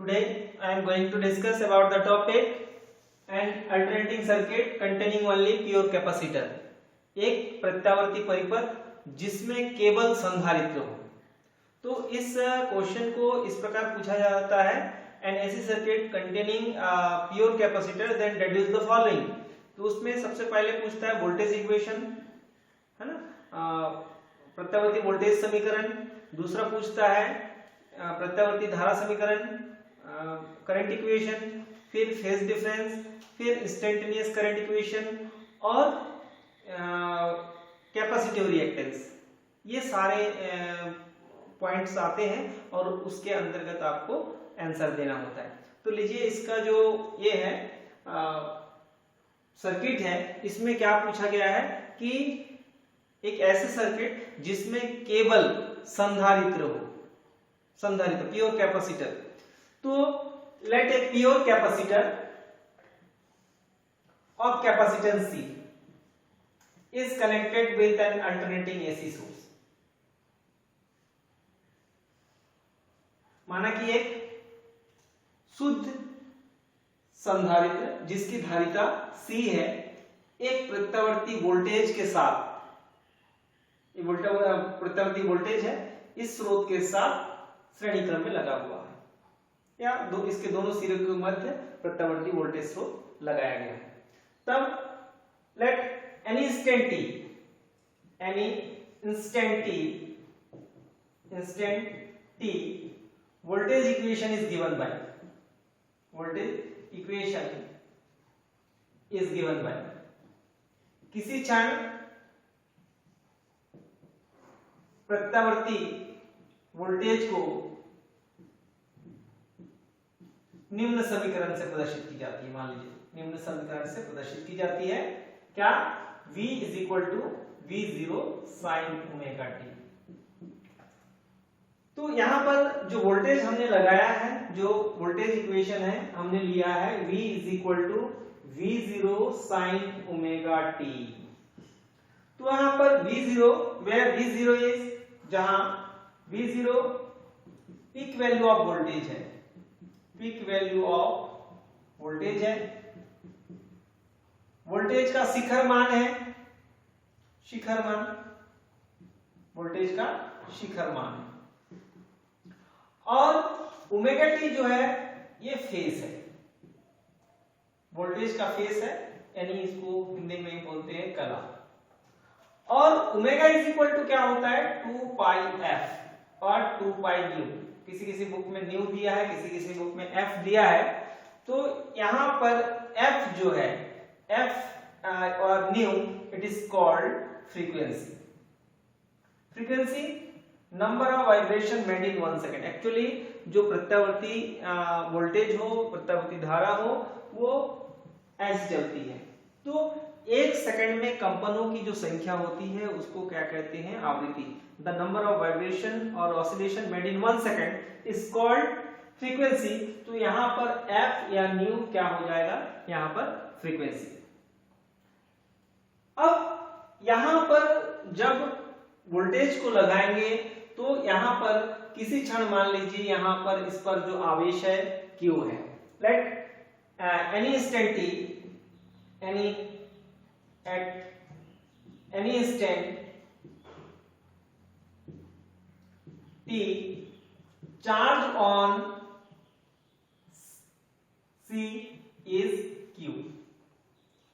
Today I am going to discuss about the topic an alternating circuit containing only pure capacitor. एक प्रत्यावर्ती परिपथ जिसमें केवल संधारित्र हो। तो इस क्वेश्चन को इस प्रकार पूछा जाता है, an AC circuit containing pure capacitor then deduce the following। तो उसमें सबसे पहले पूछता है वोल्टेज इक्वेशन, है ना, प्रत्यावर्ती वोल्टेज समीकरण। दूसरा पूछता है प्रत्यावर्ती धारा समीकरण, करंट इक्वेशन, फिर फेज डिफरेंस, फिर इंस्टेंटेनियस करंट इक्वेशन और कैपेसिटिव रिएक्टेंस। ये सारे पॉइंट्स आते हैं और उसके अंतर्गत आपको आंसर देना होता है। तो लीजिए इसका जो ये है सर्किट है, इसमें क्या पूछा गया है कि एक ऐसे सर्किट जिसमें केवल संधारित्र हो, संधारित्र प्योर कैपेसिटर। तो let a pure capacitor of capacitance C is connected with an alternating AC source। माना कि एक शुद्ध संधारित्र जिसकी धारिता C है, एक प्रत्यावर्ती वोल्टेज के साथ, प्रत्यावर्ती वोल्टेज है, इस स्रोत के साथ श्रेणी क्रम में लगा हुआ है, या इसके दोनों सिरों के मध्य प्रत्यावर्ती वोल्टेज स्रोत लगाया गया है। तब let any instant t voltage equation is given by किसी क्षण प्रत्यावर्ती वोल्टेज को निम्न समीकरण से प्रदर्शित की जाती है। मान लीजिए निम्न समीकरण से प्रदर्शित की जाती है क्या, V is equal to V0 sine omega t। तो यहां पर जो वोल्टेज हमने लगाया है, जो वोल्टेज इक्वेशन है, हमने लिया है V is equal to V0 sine omega t। तो यहां पर V0, वेयर V0 इज, जहां V0 peak value of voltage है, पीक वैल्यू ऑफ वोल्टेज है, वोल्टेज का शिखर मान है, शिखर मान, वोल्टेज का शिखर मान है, और ओमेगा टी जो है ये फेस है, वोल्टेज का फेस है, यानी इसको हिंदी में बोलते हैं कला। और ओमेगा इज इक्वल टू क्या होता है, 2 पाई एफ और 2 पाई न्यू। किसी किसी बुक में न्यू दिया है, किसी किसी बुक में एफ दिया है। तो यहां पर एफ जो है, एफ और new, it is called frequency. Frequency number of vibration made in 1 second. Actually जो प्रत्यावर्ती वोल्टेज हो, प्रत्यावर्ती धारा हो, वो ऐसे चलती है। तो 1 सेकंड में कंपनों की जो संख्या होती है उसको क्या कहते हैं, आवृत्ति। द नंबर ऑफ वाइब्रेशन और oscillation made in 1 second is called frequency. तो यहां पर एफ या न्यू क्या हो जाएगा, यहां पर फ्रीक्वेंसी। अब यहां पर जब वोल्टेज को लगाएंगे तो यहां पर किसी क्षण मान लीजिए यहां पर इस पर जो आवेश है Q है। Let any instant t, any instant t charge on C is Q।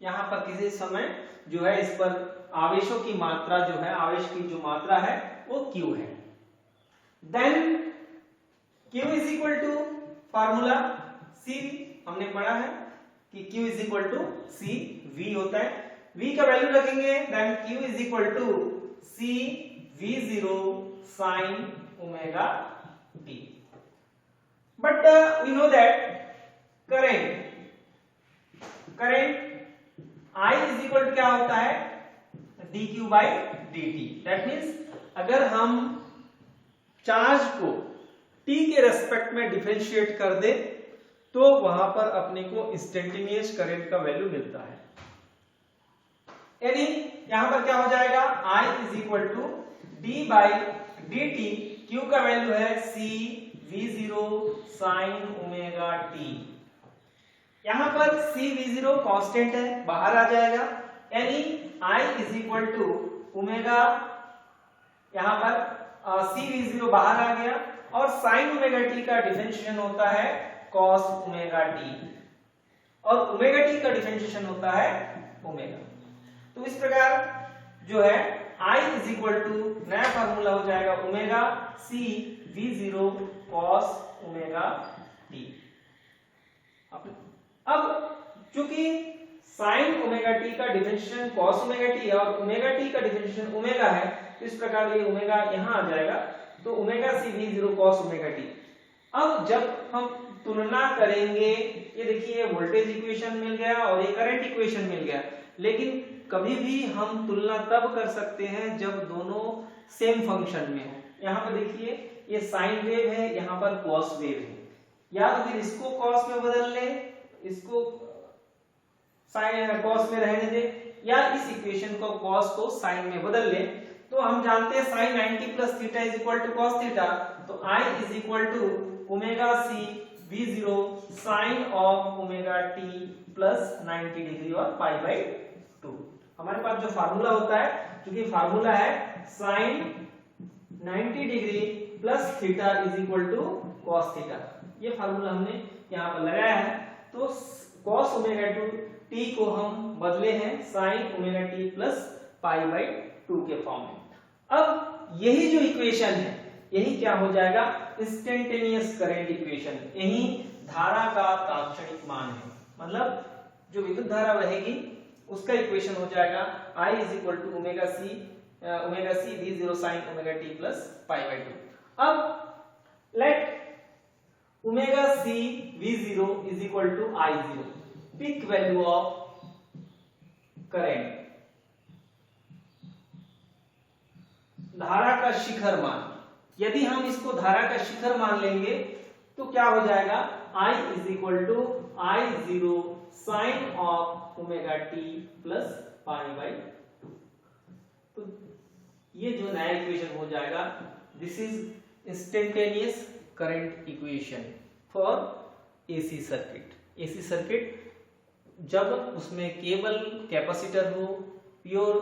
यहां पर किसी समय जो है इस पर आवेशों की मात्रा जो है, आवेश की जो मात्रा है वो Q है। Then Q is equal to formula C, हमने पढ़ा है कि Q is equal to C V होता है। V का वैल्यू रखेंगे, then Q is equal to C V0 sine omega t। But we know that current I is equal to क्या होता है, dq by dt। That means अगर हम charge को t के रेस्पेक्ट में डिफरेंशिएट कर दे तो वहां पर अपने को इंस्टेंटेनियस करंट का वैल्यू मिलता है। यानी यहां पर क्या हो जाएगा, I is equal to d by dt, q का वैल्यू है C v0 sin omega t। यहां पर c v0 कांस्टेंट है, बाहर आ जाएगा, यानी I is equal to omega, यहां पर c v0 बाहर आ गया, और sin ओमेगा t का डिफरेंशिएशन होता है cos ओमेगा t, और ओमेगा t का डिफरेंशिएशन होता है ओमेगा। तो इस प्रकार जो है I इज इक्वल टू नया फार्मूला हो जाएगा omega c v0 cos omega t। अब चूंकि sin ओमेगा t का डिफरेंशिएशन cos ओमेगा t है और ओमेगा t का डिफरेंशिएशन ओमेगा है, तो इस प्रकार ये ओमेगा यहां आ जाएगा, तो omega c v0 cos omega t। अब जब हम तुलना करेंगे, ये देखिए वोल्टेज इक्वेशन मिल गया और ये करंट इक्वेशन मिल गया, लेकिन कभी भी हम तुलना तब कर सकते हैं जब दोनों सेम फंक्शन में हो। यहाँ पर देखिए ये साइन वेव है, यहाँ पर कॉस वेव है, या तो फिर इसको कॉस में बदल ले, इसको साइन कॉस में रहने दे, या इस इक्वेशन को कॉस को साइन में बदल ले। तो हम जानते हैं sine 90 plus theta is equal to cos theta, तो I is equal to omega c v0 sine of omega t plus 90 degree और पाई बाई 2। हमारे पास जो फार्मूला होता है, क्योंकि फार्मूला है sine 90 degree plus theta is equal to cos theta, ये formula हमने यहाँ पर लगाया है। तो कॉस ओमेगा t को हम बदले हैं sign omega t plus pi by 2 के फॉर्म में। अब यही जो इक्वेशन है, यही क्या हो जाएगा, इंस्टेंटेनियस करंट इक्वेशन, यही धारा का तात्क्षणिक मान है, मतलब जो विद्युत धारा बहेगी उसका इक्वेशन हो जाएगा I is equal to omega c v0 sin omega t plus pi by 2। अब let omega c v0 is equal to I0, peak value of current, धारा का शिखर मान। यदि हम इसको धारा का शिखर मान लेंगे तो क्या हो जाएगा, I is equal to I0 sine of omega t plus pi by 2। तो ये जो नया इक्वेशन हो जाएगा, this is instantaneous current equation for AC circuit. AC circuit जब उसमें केवल कैपेसिटर हो, प्योर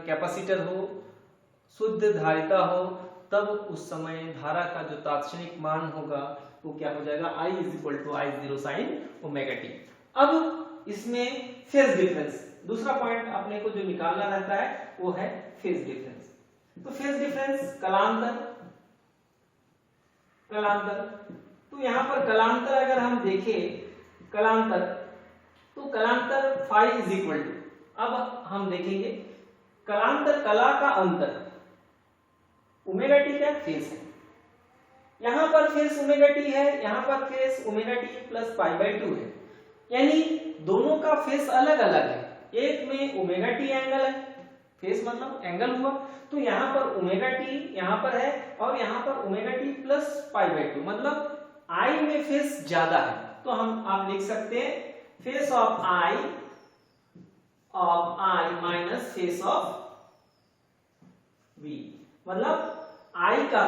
कैपेसिटर हो, शुद्ध धारिता हो, तब उस समय धारा का जो तात्क्षणिक मान होगा वो क्या हो जाएगा, I is equal to I0 sine omega t। अब इसमें फेज डिफरेंस, दूसरा पॉइंट अपने को जो निकालना रहता है वो है फेज डिफरेंस। तो फेज डिफरेंस कलांतर, तो यहां पर कलांतर अगर हम देखें कलांतर, तो कलांतर फाई इज इक्वल टू, अब हम देखेंगे कलांतर कला का अंतर, ओमेगा टी क्या फेज है, यहां पर फेज ओमेगा टी है, यहां पर phase omega T plus pi by 2 है, यानी दोनों का फेज अलग अलग है। एक में ओमेगा टी एंगल है, फेज मतलब एंगल हुआ, तो यहां पर ओमेगा टी यहां पर है और यहां पर omega T plus pi by 2, मतलब I में फेज ज्यादा है। तो हम आप लिख सकते हैं phase of I minus phase of V, मतलब I का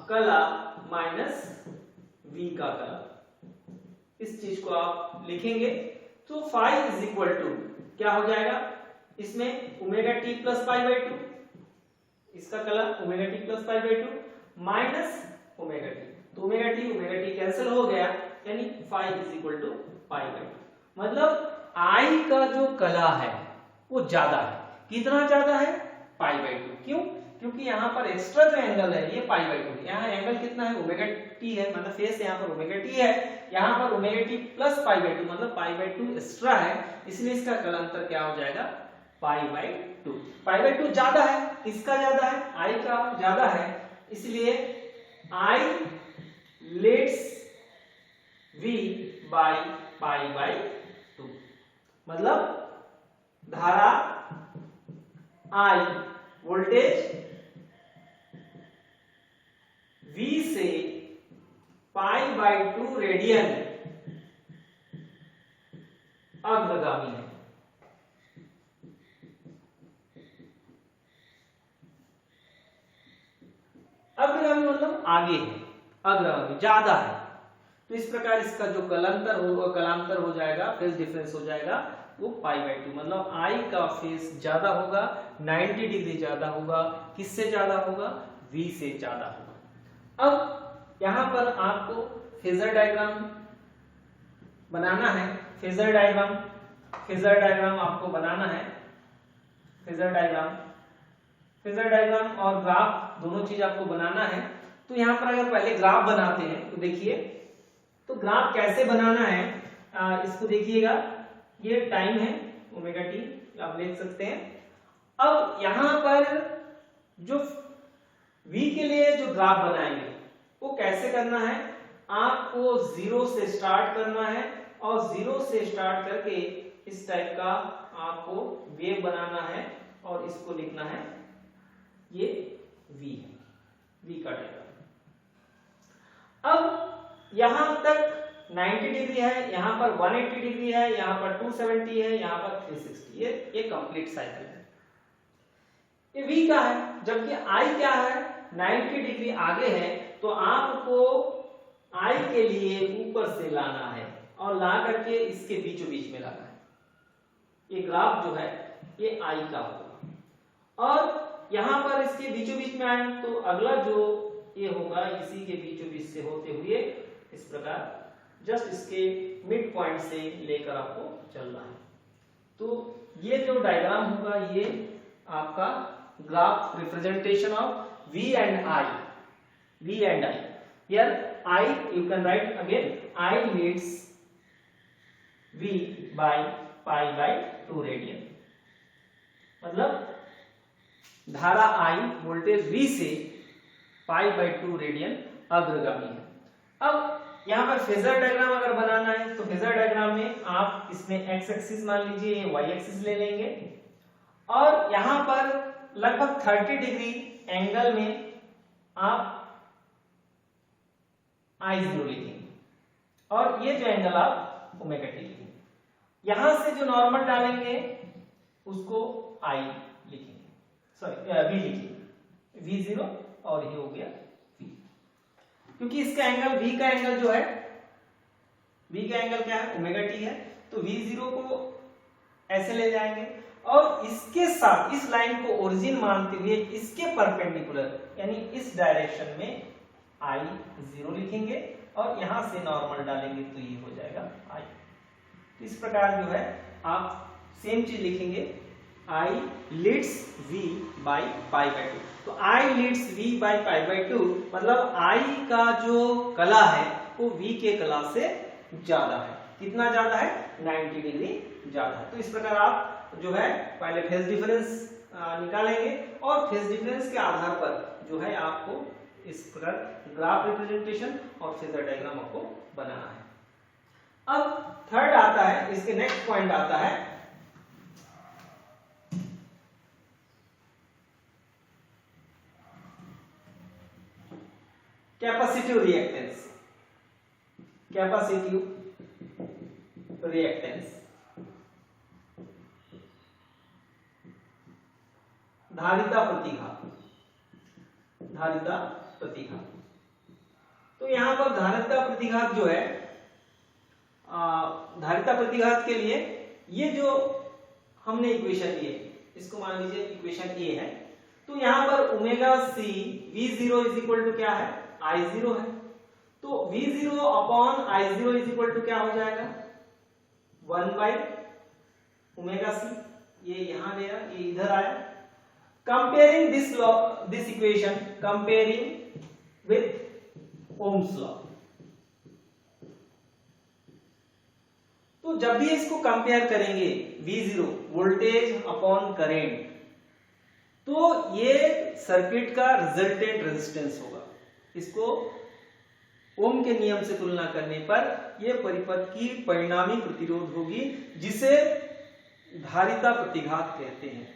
कला माइनस V का कला, इस चीज को आप लिखेंगे तो फाई इज इक्वल टू क्या हो जाएगा, इसमें omega T plus pi by 2, इसका कला omega T plus pi by 2 minus omega T, तो ओमेगा टी कैंसिल हो गया, यानी phi is equal to pi by 2। मतलब I का जो कला है वो ज्यादा है, कितना ज्यादा है, पाई बाई 2। क्यों, क्योंकि यहाँ पर एक्स्ट्रा जो एंगल है ये पाई बाई 2, यहाँ एंगल कितना है, ओमेगा टी है, मतलब फेस यहाँ पर ओमेगा टी है, यहाँ पर omega T plus pi by 2, मतलब पाई बाई 2 एक्स्ट्रा है, इसलिए इसका कलांतर क्या हो जाएगा, पाई बाई 2। पाई बाई 2 ज्यादा है, किसका ज्यादा है, I का ज्यादा है, इसलिए I let's V by pi by 2, मतलब धारा I वोल्टेज V से पाई बाई 2 रेडियन अग्रगामी है। अब आगे है, अग्रगामी ज्यादा है, तो इस प्रकार इसका जो कलांतर हो जाएगा, फेज डिफरेंस हो जाएगा वो π/2, मतलब I का फेज ज्यादा होगा, 90 डिग्री ज्यादा होगा। किससे ज्यादा होगा? V से ज्यादा होगा। अब यहां पर आपको फेजर डायग्राम बनाना है। फेजर डायग्राम आपको बनाना है। फेजर डायग्राम और ग्राफ दोनों चीज आपको बनाना है। तो यहां पर अगर पहले ग्राफ बनाते हैं तो देखिए, तो ग्राफ कैसे बनाना है इसको देखिएगा। ये टाइम है ओमेगा टी, आप देख सकते हैं। अब यहां पर जो v के लिए जो ग्राफ बनाएंगे वो कैसे करना है, आपको 0 से स्टार्ट करना है और 0 से स्टार्ट करके इस टाइप का आपको वेव बनाना है और इसको लिखना है ये v का डायग्राम। अब यहां तक 90 डिग्री है, यहां पर 180 डिग्री है, यहां पर 270 है, यहां पर 360, ये कंप्लीट साइकिल है। ये v का है, जबकि I क्या है, 90 डिग्री आगे है, तो आपको I के लिए ऊपर से लाना है और ला करके इसके बीचों बीच में लाना है। ये ग्राफ जो है ये I का होगा और यहां पर इसके बीचों बीच में आए तो अगला जो ये होगा इसी के बीचों बीच से होते हुए इस प्रकार जस्ट इसके मिड पॉइंट से लेकर आपको चलना है। तो ये जो डायग्राम होगा ये आपका graph representation of V and I. Here I, you can write again, I leads V by π/2 radian, मतलब धारा I वोल्टेज V से π/2 रेडियन अग्रगामी है। अब यहां पर फेजर डायग्राम अगर बनाना है तो फेजर डायग्राम में आप इसमें x एक्सिस मान लीजिए, ये y एक्सिस ले लेंगे और यहां पर लगभग 30 डिग्री एंगल में आप I0 लिखेंगे और ये जो एंगल आप ओमेगा टी लिखेंगे। यहां से जो नॉर्मल डालेंगे उसको I लिखेंगे, सॉरी V लिखेंगे, V0 और ये हो गया V, क्योंकि इसका एंगल V का एंगल जो है, V का एंगल क्या है, ओमेगा टी है, तो V0 को ऐसे ले जाएंगे और इसके साथ इस लाइन को ओरिजिन मानते हुए इसके परपेंडिकुलर यानी इस डायरेक्शन में I0 लिखेंगे और यहां से नॉर्मल डालेंगे तो ये हो जाएगा I। तो इस प्रकार जो है आप सेम चीज लिखेंगे, I leads V by π/2। तो I leads V by π/2 मतलब I का जो कला है वो V के कला से ज्यादा है। कितना ज्यादा है, 90 डिग्री ज्यादा है। तो इस प्रकार आप जो है पहले फेज डिफरेंस निकालेंगे और फेज डिफरेंस के आधार पर जो है आपको इस प्रकार ग्राफ रिप्रेजेंटेशन और फेजर डायग्राम आपको बनाना है। अब थर्ड आता है, इसके नेक्स्ट पॉइंट आता है कैपेसिटिव रिएक्टेंस। धारिता प्रतिघात। तो यहां पर धारिता प्रतिघात जो है, धारिता प्रतिघात के लिए ये जो हमने इक्वेशन लिए, इसको मान लीजिए इक्वेशन ए है, तो यहां पर omega C V0 is equal to क्या है, I0 है। तो V0 upon I0 is equal to क्या हो जाएगा, 1/ωc। ये यहां गया, ये इधर आया। Comparing this law, this equation comparing with Ohm's law. तो जब भी इसको कंपेयर करेंगे V0 वोल्टेज अपॉन करेंट, तो ये सर्किट का रिजल्टेंट रेजिस्टेंस होगा। इसको ओम के नियम से तुलना करने पर यह परिपथ की परिणामी प्रतिरोध होगी, जिसे धारिता प्रतिघात कहते हैं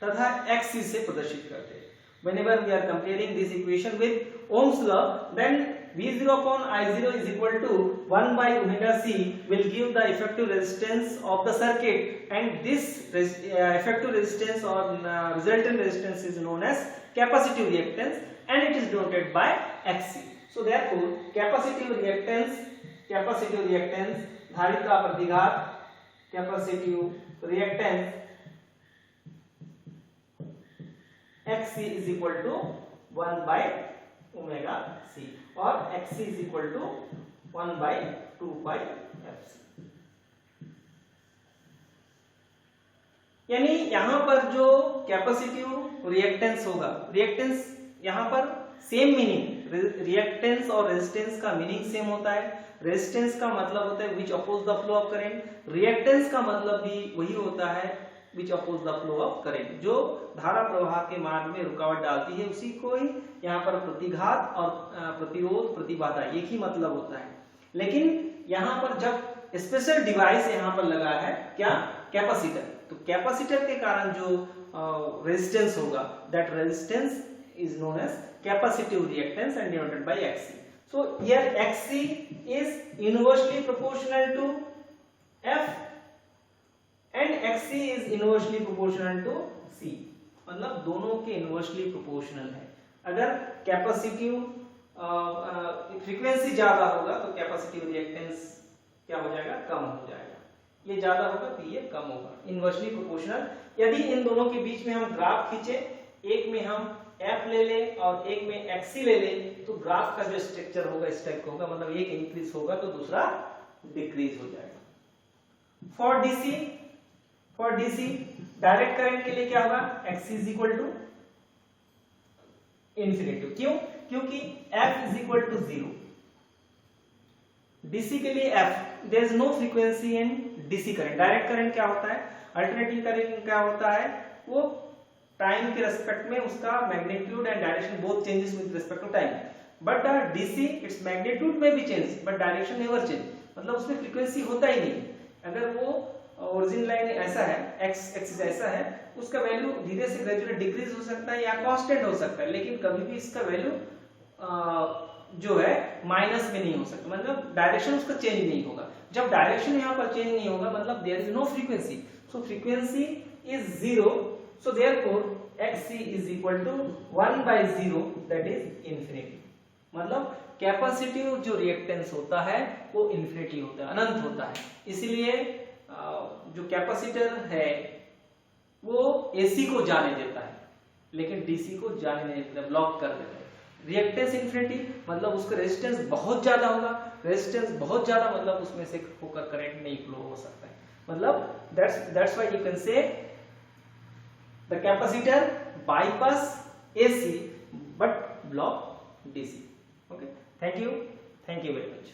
तथा एक्सिस से प्रदर्शित करते हैं। Whenever we are comparing this equation with Ohm's law, then V0 upon I0 is equal to 1/ωc will give the effective resistance of the circuit, and this effective resistance or resultant resistance is known as capacitive reactance and it is denoted by Xc. So therefore capacitive reactance धारिता प्रतिघात capacitive reactance Xc is equal to 1 by omega c और Xc is equal to 1 by 2 pi Fc. यानी यहां पर जो capacitive reactance होगा, reactance यहां पर same meaning, reactance और रेजिस्टेंस का मीनिंग सेम होता है। रेजिस्टेंस का मतलब होता है which oppose the flow of current, reactance का मतलब भी वही होता है which oppose the flow of current, जो धारा प्रवाह के मार्ग में रुकावट डालती है उसी को ही यहाँ पर प्रतिघात और प्रतिरोध प्रतिबाधा एक ही मतलब होता है। लेकिन यहाँ पर जब स्पेशल डिवाइस यहाँ पर लगा है क्या, कैपेसिटर, तो कैपेसिटर के कारण जो रेजिस्टेंस होगा that resistance is known as capacitive reactance and denoted by Xc. So here Xc is inversely proportional to F and Xc is inversely proportional to C. मतलब दोनों के इनवर्सली प्रोपोर्शनल है। अगर कैपेसिटिव फ्रीक्वेंसी ज्यादा होगा तो capacitive reactance क्या हो जाएगा, कम हो जाएगा, ये ज्यादा होगा तो ये कम होगा, इनवर्सली प्रोपोर्शनल। यदि इन दोनों के बीच में हम ग्राफ खींचे, एक में हम F ले ले और एक में Xc ले ले, तो ग्राफ का जो स्ट्रक्चर होगा इस टाइप का होगा, मतलब एक इंक्रीज होगा तो दूसरा डिक्रीज हो जाएगा। फॉर डीसी डायरेक्ट करंट के लिए क्या होगा, Xc is equal to infinity. क्यों, क्योंकि F is equal to 0। DC के लिए F, there is no frequency in DC current. Direct current क्या होता है, अल्टरनेटिंग करंट क्या होता है, वो टाइम के रेस्पेक्ट में उसका magnitude and direction both changes with respect to time, but DC its magnitude में भी change but direction never change, मतलब उसमें फ्रीक्वेंसी होता ही नहीं। अगर वो ओरिजिन लाइन ऐसा है, एक्स एक्सिस ऐसा है, उसका वैल्यू धीरे से ग्रेजुअली डिक्रीज हो सकता है या कांस्टेंट हो सकता है, लेकिन कभी भी इसका वैल्यू जो है माइनस में नहीं हो सकता, मतलब डायरेक्शन उसका चेंज नहीं होगा। जब डायरेक्शन यहाँ पर चेंज नहीं होगा मतलब there is no frequency, so frequency is 0, so therefore Xc is equal to 1 by 0 that is infinity। मतलब कैपेसिटिव जो रिएक्टेंस होता है वो इन्फिनिटी होता है, अनंत होता है। इसलिए जो कैपेसिटर है वो AC को जाने देता है लेकिन DC को जाने नहीं देता, ब्लॉक कर देता है। रिएक्टेंस इन्फिनिटी मतलब उसका रेजिस्टेंस बहुत ज्यादा होगा, रेजिस्टेंस बहुत ज्यादा मतलब उसमें से होकर करंट नहीं फ्लो हो सकता है, मतलब that's why you can say the capacitor bypass AC but block DC. Okay, thank you very much.